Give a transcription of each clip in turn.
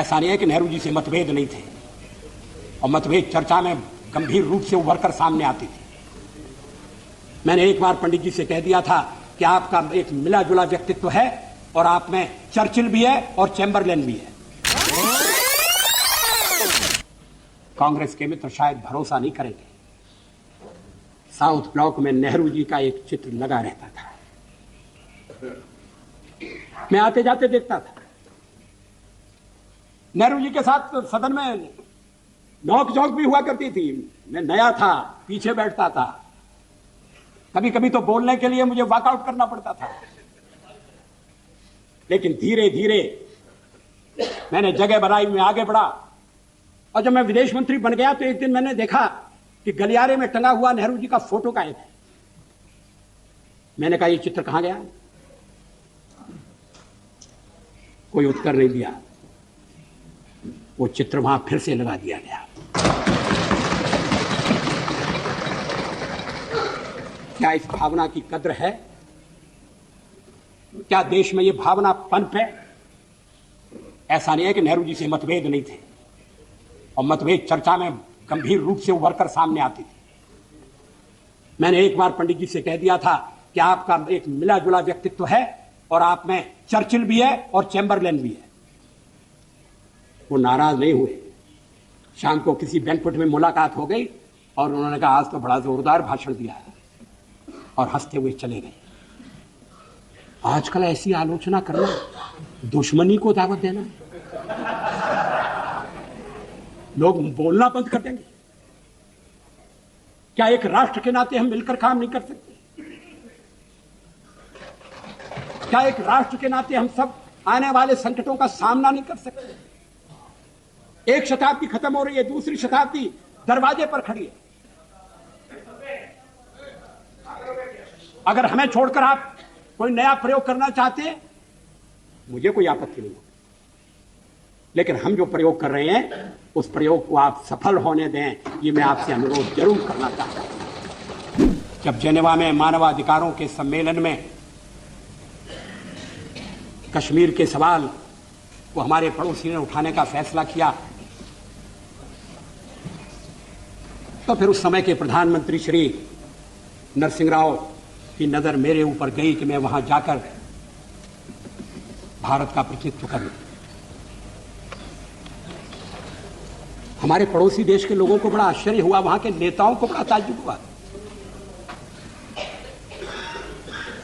ऐसा नहीं है कि नेहरू जी से मतभेद नहीं थे, और मतभेद चर्चा में गंभीर रूप से उभरकर सामने आती थी। मैंने एक बार पंडित जी से कह दिया था कि आपका एक मिला जुला व्यक्तित्व है, और आप में चर्चिल भी है और चैम्बरलेन भी है। कांग्रेस के मित्र शायद भरोसा नहीं करेंगे, साउथ ब्लॉक में नेहरू जी का एक चित्र लगा रहता था। मैं आते जाते देखता था। नेहरू जी के साथ सदन में नोक झोंक भी हुआ करती थी। मैं नया था, पीछे बैठता था। कभी कभी तो बोलने के लिए मुझे वॉकआउट करना पड़ता था। लेकिन धीरे धीरे मैंने जगह बनाई, मैं आगे बढ़ा, और जब मैं विदेश मंत्री बन गया तो एक दिन मैंने देखा कि गलियारे में टंगा हुआ नेहरू जी का फोटो गायब है। मैंने कहा, ये चित्र कहां गया? कोई उत्तर नहीं दिया। वो चित्र वहां फिर से लगा दिया गया। क्या इस भावना की कद्र है? क्या देश में ये भावना पनप है? ऐसा नहीं है कि नेहरू जी से मतभेद नहीं थे, और मतभेद चर्चा में गंभीर रूप से उभरकर सामने आती थी। मैंने एक बार पंडित जी से कह दिया था कि आपका एक मिला जुला व्यक्तित्व है, और आप में चर्चिल भी है और चैम्बरलेन भी है। वो नाराज नहीं हुए। शाम को किसी बैंक्वेट में मुलाकात हो गई, और उन्होंने कहा, आज तो बड़ा जोरदार भाषण दिया है, और हंसते हुए चले गए। आजकल ऐसी आलोचना करना दुश्मनी को दावत देना। लोग बोलना बंद कर देंगे। क्या एक राष्ट्र के नाते हम मिलकर काम नहीं कर सकते? क्या एक राष्ट्र के नाते हम सब आने वाले संकटों का सामना नहीं कर सकते? एक शताब्दी खत्म हो रही है, दूसरी शताब्दी दरवाजे पर खड़ी है। अगर हमें छोड़कर आप कोई नया प्रयोग करना चाहते हैं, मुझे कोई आपत्ति नहीं, लेकिन हम जो प्रयोग कर रहे हैं उस प्रयोग को आप सफल होने दें, ये मैं आपसे अनुरोध जरूर करना चाहता हूं। जब जेनेवा में मानवाधिकारों के सम्मेलन में कश्मीर के सवाल को हमारे पड़ोसी ने उठाने का फैसला किया, तो फिर उस समय के प्रधानमंत्री श्री नरसिंह राव की नजर मेरे ऊपर गई कि मैं वहां जाकर भारत का प्रतिनिधित्व करूं। हमारे पड़ोसी देश के लोगों को बड़ा आश्चर्य हुआ, वहां के नेताओं को बड़ा ताज्जुब हुआ।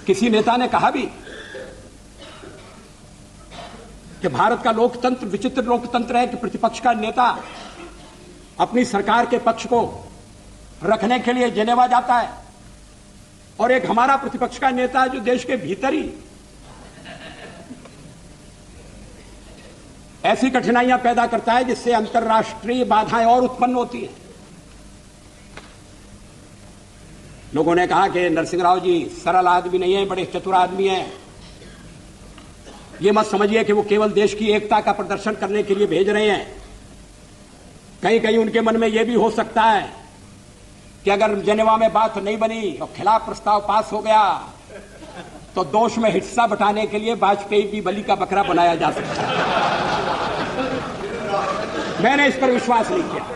किसी नेता ने कहा भी कि भारत का लोकतंत्र विचित्र लोकतंत्र है कि प्रतिपक्ष का नेता अपनी सरकार के पक्ष को रखने के लिए जेनेवा जाता है, और एक हमारा प्रतिपक्ष का नेता है जो देश के भीतर ही ऐसी कठिनाइयां पैदा करता है जिससे अंतर्राष्ट्रीय बाधाएं और उत्पन्न होती हैं। लोगों ने कहा कि नरसिंह राव जी सरल आदमी नहीं है, बड़े चतुर आदमी हैं। ये मत समझिए कि वो केवल देश की एकता का प्रदर्शन करने के लिए भेज रहे हैं। कहीं कहीं उनके मन में यह भी हो सकता है कि अगर जेनेवा में बात नहीं बनी और खिलाफ प्रस्ताव पास हो गया तो दोष में हिस्सा बटाने के लिए वाजपेयी भी बलि का बकरा बनाया जा सकता है। मैंने इस पर विश्वास नहीं किया।